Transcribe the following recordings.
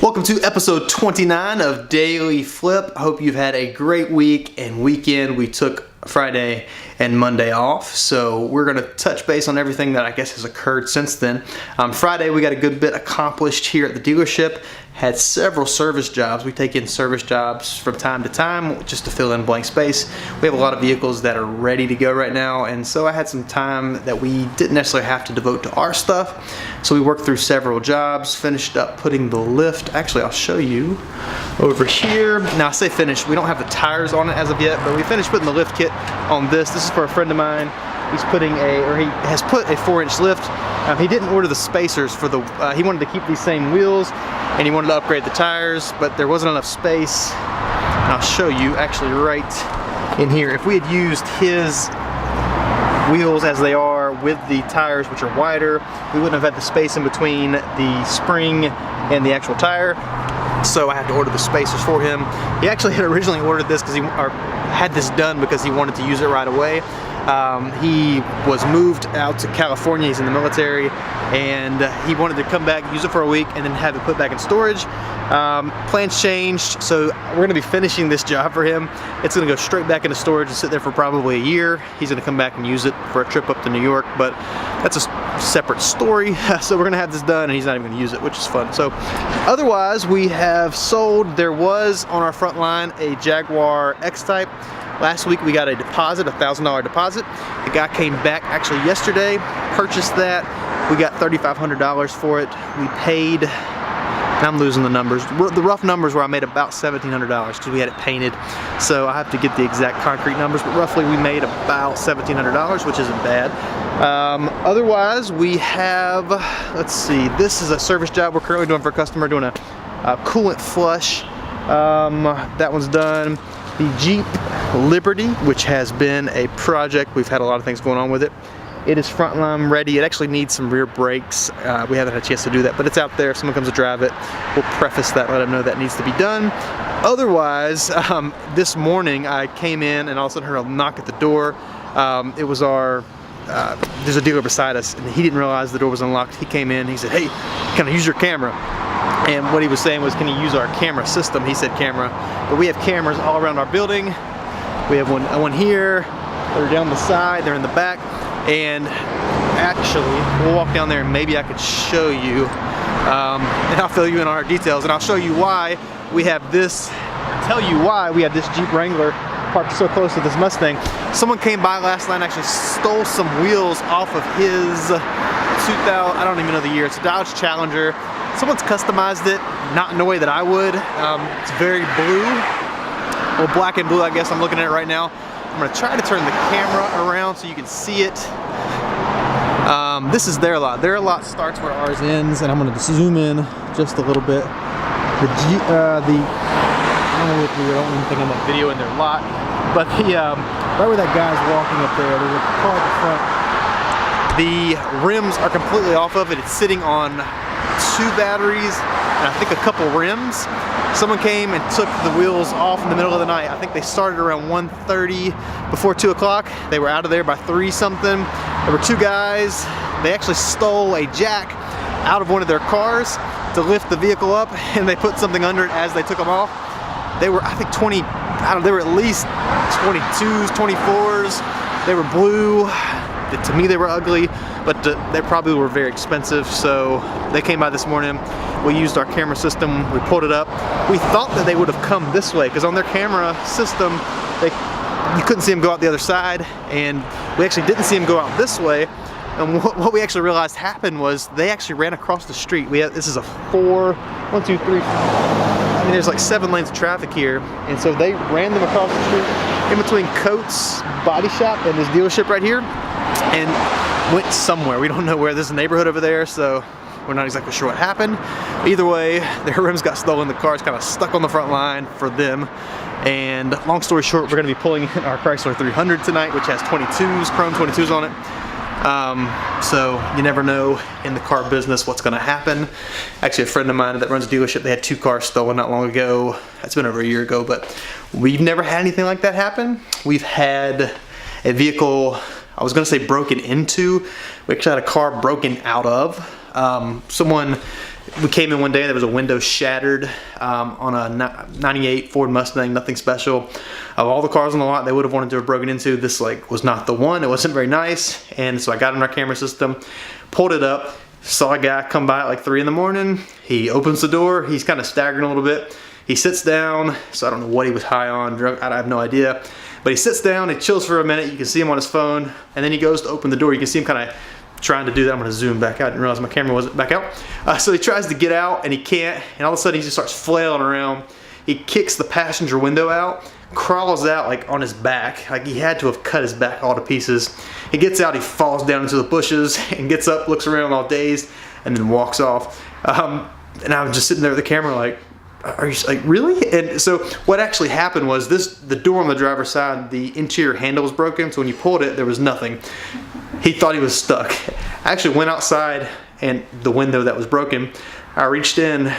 Welcome to episode 29 of Daily Flip. I hope you've had a great week and weekend. We took Friday and Monday off, so we're going to touch base on everything that I guess has occurred since then. Friday we got a good bit accomplished here at the dealership. Had several service jobs. We take in service jobs from time to time just to fill in blank space. We have a lot of vehicles that are ready to go right now, and so I had some time that we didn't necessarily have to devote to our stuff. So we worked through several jobs, finished up putting the lift. Actually, I'll show you over here. Now I say finished, we don't have the tires on it as of yet, but we finished putting the lift kit on this. This is for a friend of mine. He has put a 4-inch lift. He didn't order the spacers for the, he wanted to keep these same wheels and he wanted to upgrade the tires, but there wasn't enough space. And I'll show you actually right in here. If we had used his wheels as they are with the tires, which are wider, we wouldn't have had the space in between the spring and the actual tire. So I had to order the spacers for him. He actually had originally ordered this because had this done because he wanted to use it right away. He was moved out to California, he's in the military, and he wanted to come back, use it for a week, and then have it put back in storage. Plans changed, so we're going to be finishing this job for him. It's going to go straight back into storage and sit there for probably a year. He's going to come back and use it for a trip up to New York, but that's a separate story. So we're going to have this done, and he's not even going to use it, which is fun. So otherwise, we have sold, there was on our front line a Jaguar X-Type. Last week we got a deposit, a $1,000 deposit. The guy came back actually yesterday, purchased that. We got $3,500 for it. We paid, and I'm losing the numbers. The rough numbers were I made about $1,700 because we had it painted. So I have to get the exact concrete numbers, but roughly we made about $1,700, which isn't bad. Otherwise we have, let's see, this is a service job we're currently doing for a customer, doing a coolant flush. That one's done. The Jeep Liberty, which has been a project, we've had a lot of things going on with it. It is frontline ready. It actually needs some rear brakes. We haven't had a chance to do that, but it's out there. If someone comes to drive it, we'll preface that, let them know that needs to be done. Otherwise, this morning I came in and all of a sudden heard a knock at the door. It was our, there's a dealer beside us, and he didn't realize the door was unlocked. He came in, he said, "Hey, can I use your camera?" And what he was saying was, "Can you use our camera system?" He said camera, but we have cameras all around our building. We have one here, they're down the side, they're in the back, and actually, we'll walk down there and maybe I could show you, and I'll fill you in on our details, and I'll show you why we have this, tell you why we have this Jeep Wrangler parked so close to this Mustang. Someone came by last night and actually stole some wheels off of his 2000, I don't even know the year, it's a Dodge Challenger. Someone's customized it, not in a way that I would. It's very blue, or black and blue, I guess. I'm looking at it right now. I'm gonna try to turn the camera around so you can see it. This is their lot. Their lot starts where ours ends, and I'm gonna zoom in just a little bit. I don't even think I'm gonna video in their lot, but right where that guy's walking up there, there's a car at the front. The rims are completely off of it. It's sitting on 2 batteries and I think a couple rims. Someone came and took the wheels off in the middle of the night. I think they started around 1:30 before 2 o'clock. They were out of there by 3 something. There were 2 guys. They actually stole a jack out of one of their cars to lift the vehicle up, and they put something under it as they took them off. They were, I think, they were at least 22s, 24s. They were blue. To me they were ugly, but they probably were very expensive, so they came by this morning. We used our camera system, we pulled it up. We thought that they would have come this way, because on their camera system, you couldn't see them go out the other side, and we actually didn't see them go out this way. And what we actually realized happened was they actually ran across the street. This is a 1, 2, 3, I mean there's like 7 lanes of traffic here, and so they ran them across the street in between Coates Body Shop and this dealership right here, and went somewhere. We don't know where. There's a neighborhood over there, so we're not exactly sure what happened. Either way, their rims got stolen. The car's kind of stuck on the front line for them. And long story short, we're going to be pulling in our Chrysler 300 tonight, which has 22s, chrome 22s on it. So you never know in the car business what's going to happen. Actually, a friend of mine that runs a dealership, they had 2 cars stolen not long ago. That's been over a year ago, but we've never had anything like that happen. We've had a vehicle, I was gonna say broken into. We actually had a car broken out of. Someone We came in one day, there was a window shattered on a 98 Ford Mustang, nothing special. Of all the cars on the lot they would have wanted to have broken into, this like was not the one. It wasn't very nice, and so I got in our camera system, pulled it up, saw a guy come by at like 3 in the morning. He opens the door, he's kind of staggering a little bit. He sits down, so I don't know what he was high on, drunk, I have no idea. But he sits down, he chills for a minute, you can see him on his phone, and then he goes to open the door. You can see him kind of trying to do that. I'm gonna zoom back out. I didn't realize my camera wasn't back out. So he tries to get out and he can't, and all of a sudden he just starts flailing around. He kicks the passenger window out, crawls out like on his back, like he had to have cut his back all to pieces. He gets out, he falls down into the bushes and gets up, looks around all dazed, and then walks off. And I was just sitting there with the camera like, are you like, really? And so what actually happened was the door on the driver's side, the interior handle was broken, so when you pulled it, there was nothing. He thought he was stuck. I actually went outside, and the window that was broken, I reached in,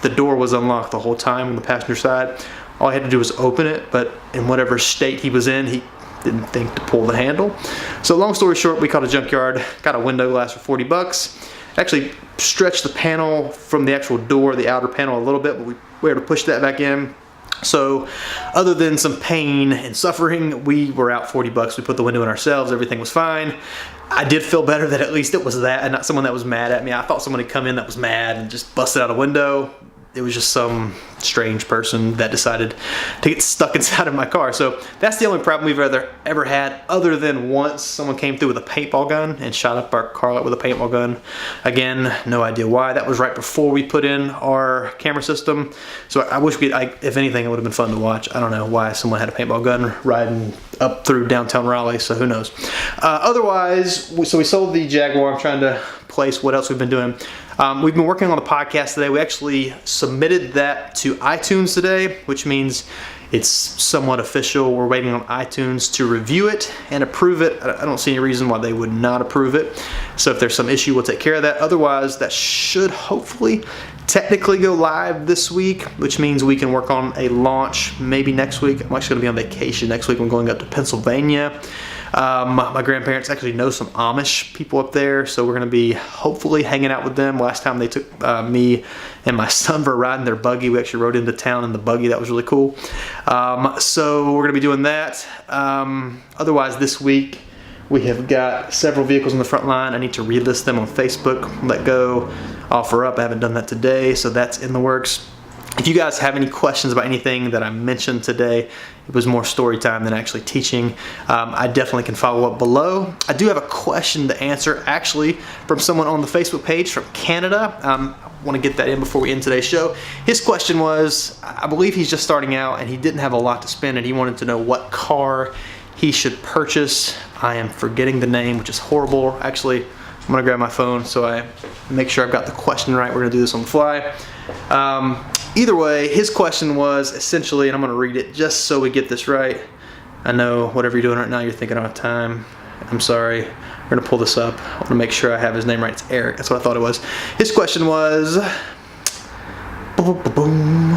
the door was unlocked the whole time on the passenger side. All I had to do was open it, but in whatever state he was in, he didn't think to pull the handle. So long story short, we called a junkyard, got a window glass for 40 bucks. Actually stretched the panel from the actual door, the outer panel a little bit, but we were able to push that back in. So other than some pain and suffering, we were out 40 bucks. We put the window in ourselves, everything was fine. I did feel better that at least it was that and not someone that was mad at me. I thought someone had come in that was mad and just busted out a window. It was just some strange person that decided to get stuck inside of my car. So that's the only problem we've ever had, other than once someone came through with a paintball gun and shot up our car with a paintball gun. Again, no idea why. That was right before we put in our camera system. So I wish if anything, it would have been fun to watch. I don't know why someone had a paintball gun riding up through downtown Raleigh, so who knows. Otherwise, so we sold the Jaguar. I'm trying to place what else we've been doing. We've been working on the podcast today. We actually submitted that to iTunes today, which means it's somewhat official. We're waiting on iTunes to review it and approve it. I don't see any reason why they would not approve it. So if there's some issue, we'll take care of that. Otherwise, that should hopefully technically go live this week, which means we can work on a launch maybe next week. I'm actually going to be on vacation next week. I'm going up to Pennsylvania. My grandparents actually know some Amish people up there, so we're going to be hopefully hanging out with them. Last time they took me and my son for a ride in their buggy. We actually rode into town in the buggy. That was really cool. So we're going to be doing that. Otherwise, this week we have got several vehicles on the front line. I need to relist them on Facebook, let go, offer up. I haven't done that today, so that's in the works. If you guys have any questions about anything that I mentioned today, it was more story time than actually teaching, I definitely can follow up below. I do have a question to answer actually from someone on the Facebook page from Canada. I want to get that in before we end today's show. His question was, I believe he's just starting out and he didn't have a lot to spend and he wanted to know what car he should purchase. I am forgetting the name, which is horrible. Actually, I'm going to grab my phone so I make sure I've got the question right. We're going to do this on the fly. Either way, his question was essentially, and I'm going to read it just so we get this right. I know whatever you're doing right now, you're thinking I don't have time. I'm sorry. We're going to pull this up. I want to make sure I have his name right. It's Eric. That's what I thought it was. His question was, boom.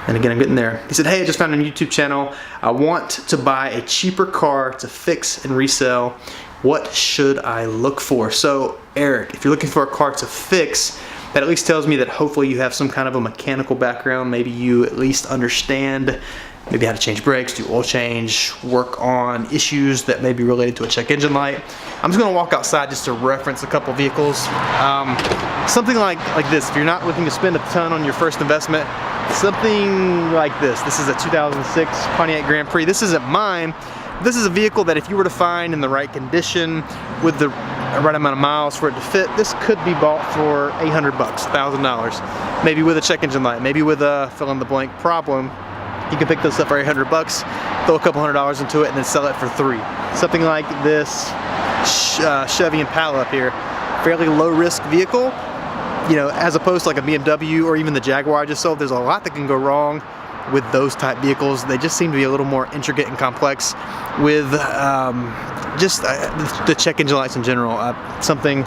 And again, I'm getting there. He said, hey, I just found a YouTube channel. I want to buy a cheaper car to fix and resell. What should I look for? So, Eric, if you're looking for a car to fix, that at least tells me that hopefully you have some kind of a mechanical background. Maybe you at least understand maybe how to change brakes, do oil change, work on issues that may be related to a check engine light. I'm just going to walk outside just to reference a couple vehicles. Something like this. If you're not looking to spend a ton on your first investment, something like this. This is a 2006 Pontiac Grand Prix. This isn't mine. This is a vehicle that if you were to find in the right condition with the right amount of miles for it to fit, this could be bought for $800 bucks, $1,000. Maybe with a check engine light, maybe with a fill in the blank problem. You can pick this up for $800 bucks, throw a couple $100s into it, and then sell it for $300. Something like this Chevy Impala up here, fairly low risk vehicle. You know, as opposed to like a BMW or even the Jaguar I just sold, there's a lot that can go wrong with those type vehicles. They just seem to be a little more intricate and complex with just the check engine lights in general. Something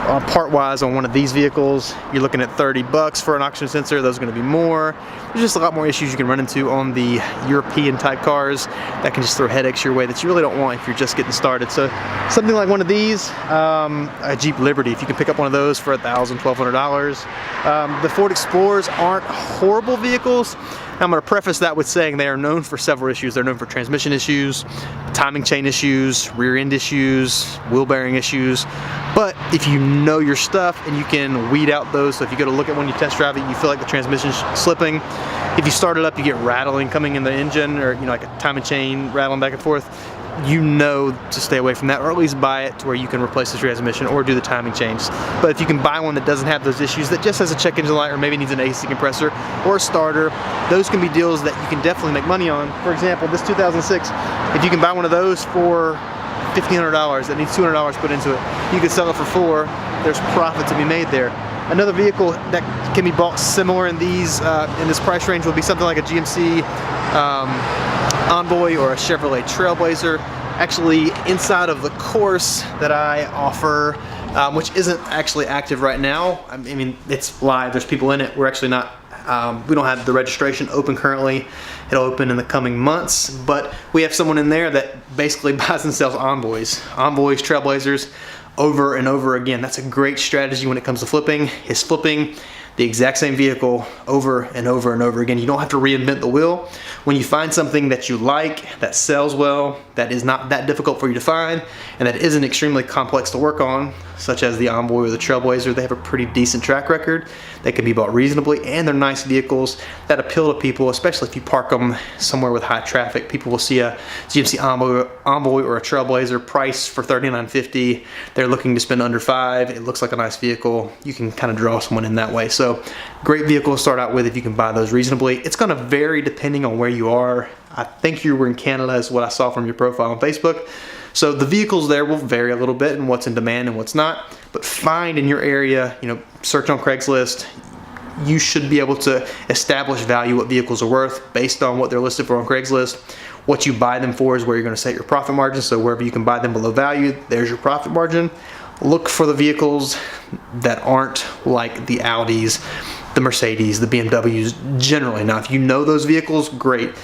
part-wise on one of these vehicles, you're looking at $30 for an oxygen sensor. Those are going to be more. There's just a lot more issues you can run into on the European type cars that can just throw headaches your way that you really don't want if you're just getting started. So something like one of these, a Jeep Liberty, if you can pick up one of those for $1,000, $1,200. The Ford Explorers aren't horrible vehicles. I'm going to preface that with saying they are known for several issues. They're known for transmission issues, timing chain issues, rear end issues, wheel bearing issues. But if you know your stuff and you can weed out those, so if you go to look at when you test drive it, you feel like the transmission's slipping. If you start it up, you get rattling coming in the engine, or like a timing chain rattling back and forth. You know to stay away from that, or at least buy it to where you can replace the transmission or do the timing changes. But if you can buy one that doesn't have those issues, that just has a check engine light or maybe needs an AC compressor or a starter, those can be deals that you can definitely make money on. For example, this 2006, if you can buy one of those for $1,500 that needs $200 put into it, you can sell it for $400. There's profit to be made there. Another vehicle that can be bought similar in these in this price range will be something like a GMC Envoy or a Chevrolet Trailblazer. Actually, inside of the course that I offer, which isn't actually active right now, I mean, it's live, there's people in it. We're actually not, we don't have the registration open currently. It'll open in the coming months, but we have someone in there that basically buys and sells Envoys, Trailblazers, over and over again. That's a great strategy when it comes to flipping, is flipping the exact same vehicle over and over and over again. You don't have to reinvent the wheel. When you find something that you like, that sells well, that is not that difficult for you to find, and that isn't extremely complex to work on, such as the Envoy or the Trailblazer, they have a pretty decent track record. They can be bought reasonably, and they're nice vehicles that appeal to people, especially if you park them somewhere with high traffic. People will see a GMC Envoy or a Trailblazer price for $39.50. They're looking to spend under $5. It looks like a nice vehicle. You can kind of draw someone in that way. So great vehicle to start out with if you can buy those reasonably. It's going to vary depending on where you are. I think you were in Canada is what I saw from your profile on Facebook. So the vehicles there will vary a little bit in what's in demand and what's not, but find in your area, search on Craigslist. You should be able to establish value, what vehicles are worth based on what they're listed for on Craigslist. What you buy them for is where you're going to set your profit margin. So wherever you can buy them below value, there's your profit margin. Look for the vehicles that aren't like the Audis, the Mercedes, the BMWs generally. Now, if you know those vehicles, great.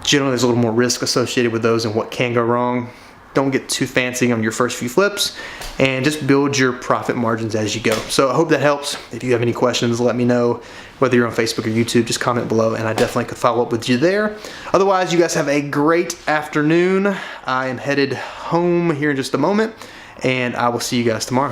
Generally, there's a little more risk associated with those and what can go wrong. Don't get too fancy on your first few flips, and just build your profit margins as you go. So I hope that helps. If you have any questions, let me know. Whether you're on Facebook or YouTube, just comment below and I definitely could follow up with you there. Otherwise, you guys have a great afternoon. I am headed home here in just a moment, and I will see you guys tomorrow.